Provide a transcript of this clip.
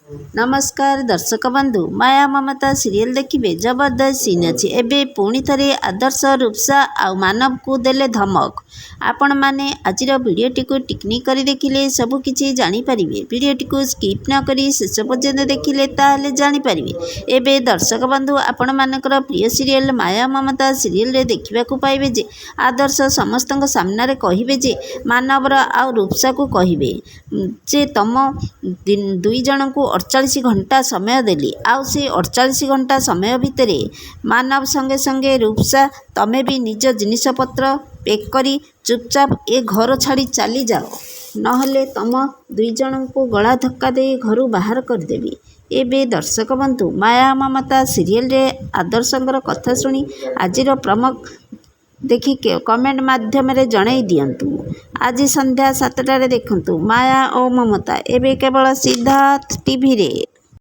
नमस्कार दर्शक बंधु माया ममता सीरियल देखिए जबरदस्त सीन अच्छी एवं पुणी थे आदर्श रूपसा आ मानव को देले धमक आपण मैंने आज भिडटी को टिकनिक कर देखिले सबकि जापर भिडटी को स्किप न करी शेष पर्यंत देखिले ताहले जापर एवं दर्शक बंधु आपण मानकर प्रिय सीरियल माया ममता सीरियल रे देखा पाइबे जे आदर्श समस्त सामने कहे जे मानवर आ रूपसा को कहे जे तुम दुई जन को 48 घंटा समय देली आउ से 48 घंटा समय भितर मानव संगे संगे रूपसा तमें भी निज जिनिसपत्र पैक करी चुपचाप ए घर छाड़ी चली जाओ नहले तुम दुई जन को गला धक्का दे घर बाहर करदेवी। एबे दर्शक बंधु माया ममता सीरियल रे आदर्शंकर कथा शुणी आज प्रमुख देखि कमेंट माध्यम रे जणाई दियंतु। आज संध्या 7टारे देखंतु माया और ममता एबे केवल सिद्धार्थ टीवी रे।